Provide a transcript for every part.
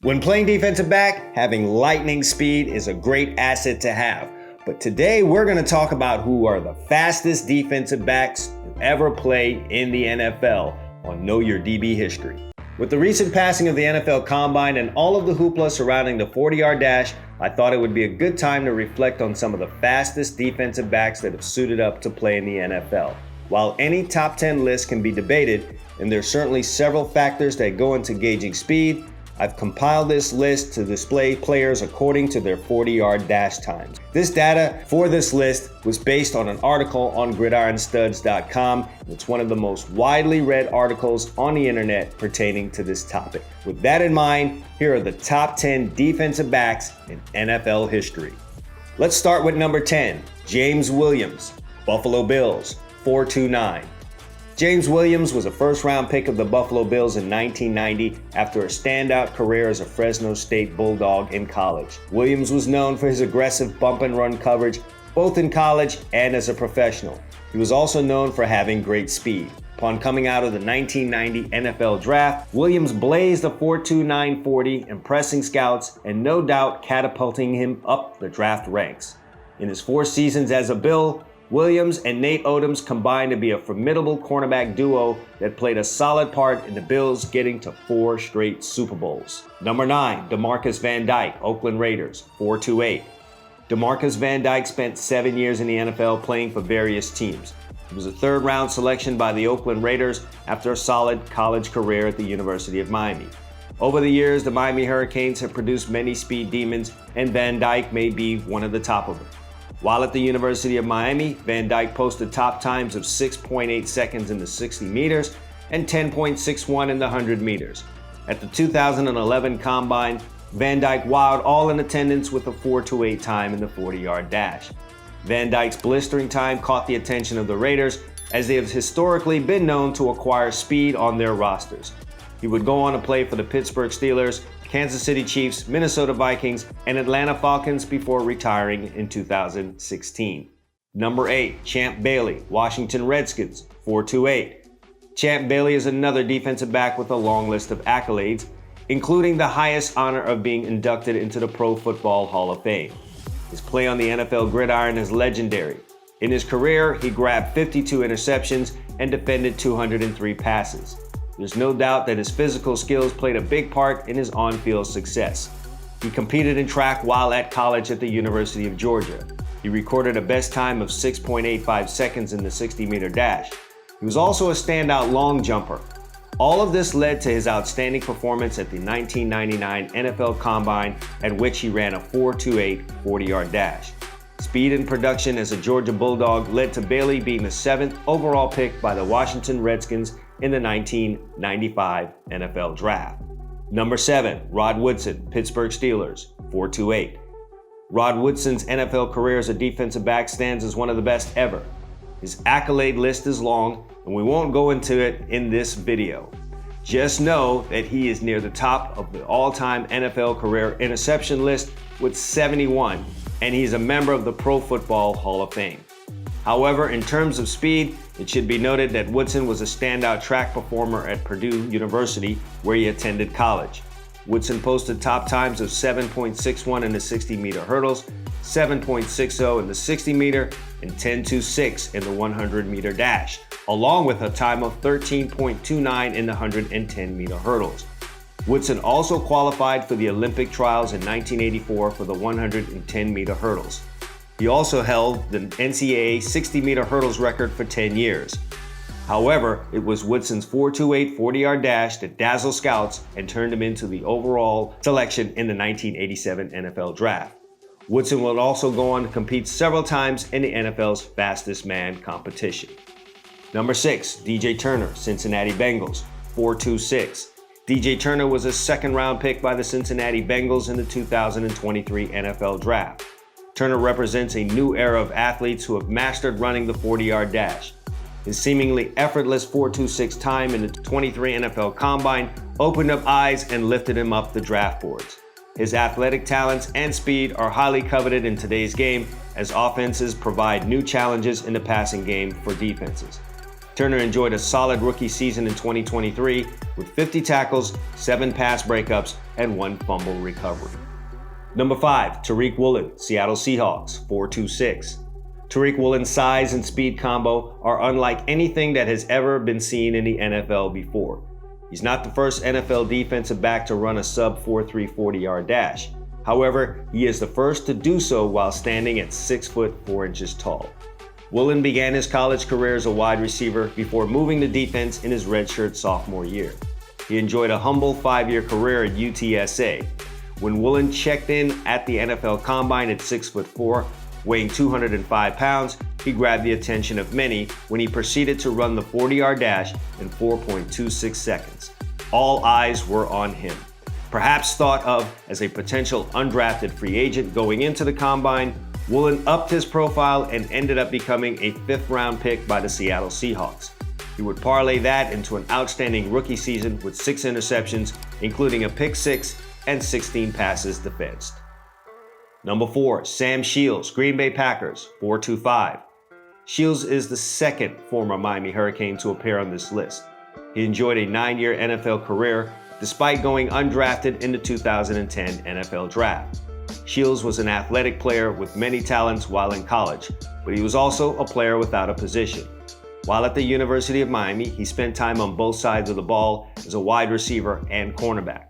When playing defensive back, having lightning speed is a great asset to have. But today we're going to talk about who are the fastest defensive backs to ever play in the NFL on Know Your DB History. With the recent passing of the NFL Combine and all of the hoopla surrounding the 40-yard dash, I thought it would be a good time to reflect on some of the fastest defensive backs that have suited up to play in the NFL. While any top 10 list can be debated, and there's certainly several factors that go into gauging speed, I've compiled this list to display players according to their 40-yard dash times. This data for this list was based on an article on GridironStuds.com. It's one of the most widely read articles on the internet pertaining to this topic. With that in mind, here are the top 10 defensive backs in NFL history. Let's start with number 10, James Williams, Buffalo Bills, 4'2'9". James Williams was a first-round pick of the Buffalo Bills in 1990 after a standout career as a Fresno State Bulldog in college. Williams was known for his aggressive bump-and-run coverage both in college and as a professional. He was also known for having great speed. Upon coming out of the 1990 NFL Draft, Williams blazed a 4.29 40, impressing scouts and no doubt catapulting him up the draft ranks. In his 4 seasons as a Bill, Williams and Nate Odoms combined to be a formidable cornerback duo that played a solid part in the Bills getting to 4 straight Super Bowls. Number 9, DeMarcus Van Dyke, Oakland Raiders, 4'2'8". DeMarcus Van Dyke spent 7 years in the NFL playing for various teams. He was a 3rd-round selection by the Oakland Raiders after a solid college career at the University of Miami. Over the years, the Miami Hurricanes have produced many speed demons, and Van Dyke may be one of the top of them. While at the University of Miami, Van Dyke posted top times of 6.8 seconds in the 60 meters and 10.61 in the 100 meters. At the 2011 Combine, Van Dyke wowed all in attendance with a 4.28 time in the 40-yard dash. Van Dyke's blistering time caught the attention of the Raiders, as they have historically been known to acquire speed on their rosters. He would go on to play for the Pittsburgh Steelers, Kansas City Chiefs, Minnesota Vikings, and Atlanta Falcons before retiring in 2016. Number 8, Champ Bailey, Washington Redskins, 4'2'8". Champ Bailey is another defensive back with a long list of accolades, including the highest honor of being inducted into the Pro Football Hall of Fame. His play on the NFL gridiron is legendary. In his career, he grabbed 52 interceptions and defended 203 passes. There's no doubt that his physical skills played a big part in his on-field success. He competed in track while at college at the University of Georgia. He recorded a best time of 6.85 seconds in the 60-meter dash. He was also a standout long jumper. All of this led to his outstanding performance at the 1999 NFL Combine, at which he ran a 4.28 40-yard dash. Speed and production as a Georgia Bulldog led to Bailey being the 7th overall pick by the Washington Redskins in the 1995 NFL Draft. Number 7, Rod Woodson, Pittsburgh Steelers, 4'2'8". Rod Woodson's NFL career as a defensive back stands as one of the best ever. His accolade list is long, and we won't go into it in this video. Just know that he is near the top of the all-time NFL career interception list with 71, and he's a member of the Pro Football Hall of Fame. However, in terms of speed, it should be noted that Woodson was a standout track performer at Purdue University, where he attended college. Woodson posted top times of 7.61 in the 60-meter hurdles, 7.60 in the 60-meter, and 10.26 in the 100-meter dash, along with a time of 13.29 in the 110-meter hurdles. Woodson also qualified for the Olympic trials in 1984 for the 110-meter hurdles. He also held the NCAA 60-meter hurdles record for 10 years. However, it was Woodson's 4.28 40-yard dash that dazzled scouts and turned him into the overall selection in the 1987 NFL Draft. Woodson would also go on to compete several times in the NFL's fastest man competition. Number 6, DJ Turner, Cincinnati Bengals, 4'2'6". DJ Turner was a 2nd-round pick by the Cincinnati Bengals in the 2023 NFL Draft. Turner represents a new era of athletes who have mastered running the 40-yard dash. His seemingly effortless 4.26 time in the 23 NFL Combine opened up eyes and lifted him up the draft boards. His athletic talents and speed are highly coveted in today's game, as offenses provide new challenges in the passing game for defenses. Turner enjoyed a solid rookie season in 2023 with 50 tackles, 7 pass breakups, and 1 fumble recovery. Number 5, Tariq Woolen, Seattle Seahawks, 4.26. Tariq Woolen's size and speed combo are unlike anything that has ever been seen in the NFL before. He's not the first NFL defensive back to run a sub-4.3 40-yard dash. However, he is the first to do so while standing at 6 foot 4 inches tall. Woolen began his college career as a wide receiver before moving to defense in his redshirt sophomore year. He enjoyed a humble 5-year career at UTSA. When Woolen checked in at the NFL Combine at 6 foot 4, weighing 205 pounds, he grabbed the attention of many when he proceeded to run the 40-yard dash in 4.26 seconds. All eyes were on him. Perhaps thought of as a potential undrafted free agent going into the Combine, Woolen upped his profile and ended up becoming a 5th-round pick by the Seattle Seahawks. He would parlay that into an outstanding rookie season with 6 interceptions, including a pick 6 and 16 passes defensed. Number 4, Sam Shields, Green Bay Packers, 4.25. Shields is the second former Miami Hurricane to appear on this list. He enjoyed a 9-year NFL career despite going undrafted in the 2010 NFL Draft. Shields was an athletic player with many talents while in college, but he was also a player without a position. While at the University of Miami, he spent time on both sides of the ball as a wide receiver and cornerback.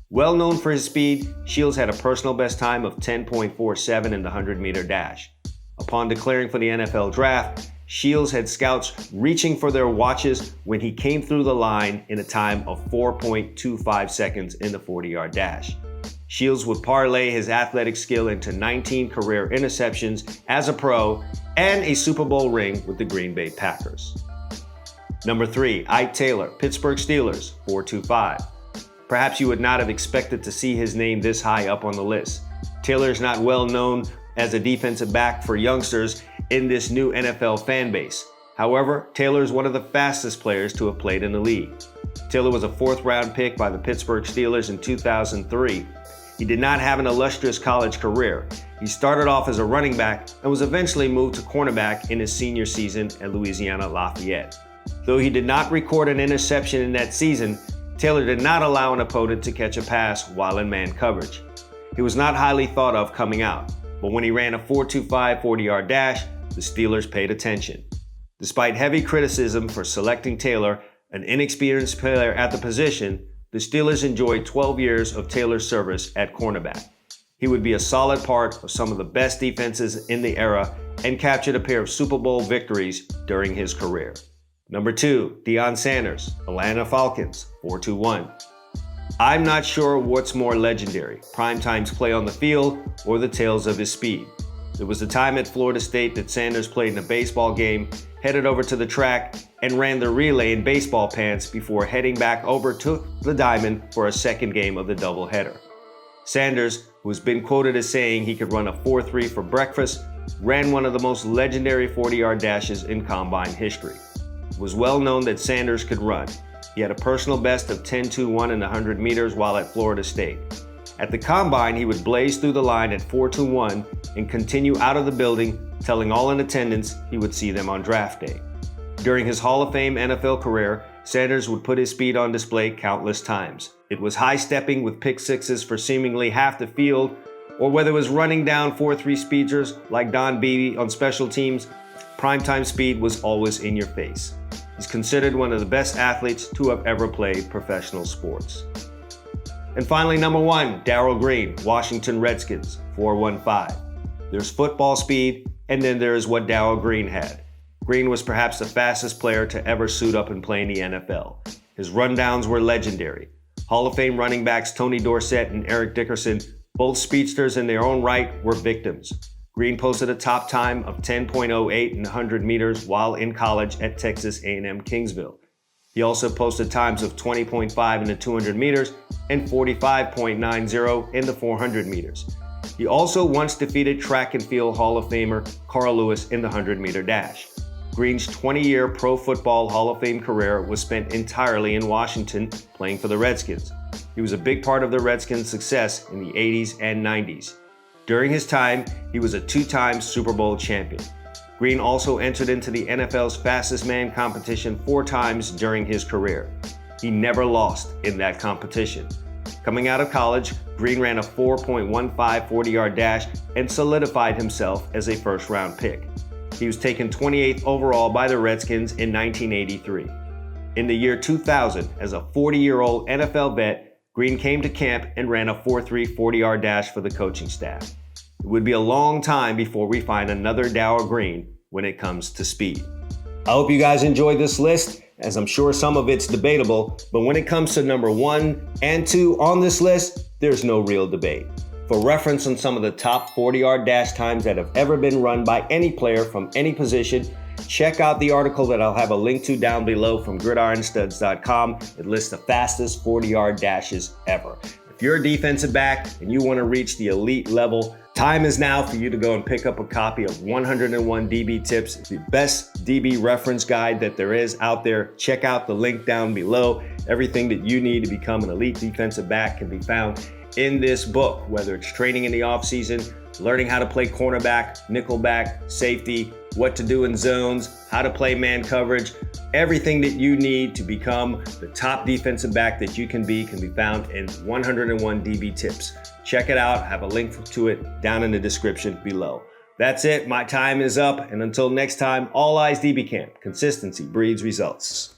Well known for his speed, Shields had a personal best time of 10.47 in the 100-meter dash. Upon declaring for the NFL Draft, Shields had scouts reaching for their watches when he came through the line in a time of 4.25 seconds in the 40-yard dash. Shields would parlay his athletic skill into 19 career interceptions as a pro and a Super Bowl ring with the Green Bay Packers. Number 3, Ike Taylor, Pittsburgh Steelers, 4.25. Perhaps you would not have expected to see his name this high up on the list. Taylor is not well known as a defensive back for youngsters in this new NFL fan base. However, Taylor is one of the fastest players to have played in the league. Taylor was a 4th-round pick by the Pittsburgh Steelers in 2003. He did not have an illustrious college career. He started off as a running back and was eventually moved to cornerback in his senior season at Louisiana Lafayette. Though he did not record an interception in that season, Taylor did not allow an opponent to catch a pass while in man coverage. He was not highly thought of coming out, but when he ran a 4.25 40-yard dash, the Steelers paid attention. Despite heavy criticism for selecting Taylor, an inexperienced player at the position, the Steelers enjoyed 12 years of Taylor's service at cornerback. He would be a solid part of some of the best defenses in the era and captured a pair of Super Bowl victories during his career. Number 2, Deion Sanders, Atlanta Falcons, 4.21. I'm not sure what's more legendary, Primetime's play on the field or the tales of his speed. There was a time at Florida State that Sanders played in a baseball game, headed over to the track, and ran the relay in baseball pants before heading back over to the diamond for a second game of the doubleheader. Sanders, who's been quoted as saying he could run a 4.3 for breakfast, ran one of the most legendary 40-yard dashes in Combine history. It was well known that Sanders could run. He had a personal best of 10.21 in the 100 meters while at Florida State. At the Combine, he would blaze through the line at 4.21 and continue out of the building, telling all in attendance he would see them on draft day. During his Hall of Fame NFL career, Sanders would put his speed on display countless times. It was high-stepping with pick sixes for seemingly half the field, or whether it was running down 4.3 speedsters like Don Beebe on special teams, primetime speed was always in your face. He's considered one of the best athletes to have ever played professional sports. And finally, number 1, Darrell Green, Washington Redskins, 4.15. There's football speed, and then there is what Darrell Green had. Green was perhaps the fastest player to ever suit up and play in the NFL. His rundowns were legendary. Hall of Fame running backs Tony Dorsett and Eric Dickerson, both speedsters in their own right, were victims. Green posted a top time of 10.08 in 100 meters while in college at Texas A&M Kingsville. He also posted times of 20.5 in the 200 meters and 45.90 in the 400 meters. He also once defeated track and field Hall of Famer Carl Lewis in the 100-meter dash. Green's 20-year Pro Football Hall of Fame career was spent entirely in Washington playing for the Redskins. He was a big part of the Redskins' success in the 80s and 90s. During his time, he was a 2-time Super Bowl champion. Green also entered into the NFL's fastest man competition 4 times during his career. He never lost in that competition. Coming out of college, Green ran a 4.15 40-yard dash and solidified himself as a first-round pick. He was taken 28th overall by the Redskins in 1983. In the year 2000, as a 40-year-old NFL vet, Green came to camp and ran a 4.3 40-yard dash for the coaching staff. It would be a long time before we find another Darrell Green when it comes to speed. I hope you guys enjoyed this list, as I'm sure some of it's debatable, but when it comes to number 1 and 2 on this list, there's no real debate. For reference on some of the top 40-yard dash times that have ever been run by any player from any position, check out the article that I'll have a link to down below from GridironStuds.com. It lists the fastest 40-yard dashes ever. If you're a defensive back and you want to reach the elite level, time is now for you to go and pick up a copy of 101 DB Tips, the best DB reference guide that there is out there. Check out the link down below. Everything that you need to become an elite defensive back can be found in this book, whether it's training in the offseason, learning how to play cornerback, nickelback, safety, what to do in zones, how to play man coverage. Everything that you need to become the top defensive back that you can be found in 101 DB Tips. Check it out. I have a link to it down in the description below. That's it. My time is up. And until next time, all eyes DB Camp. Consistency breeds results.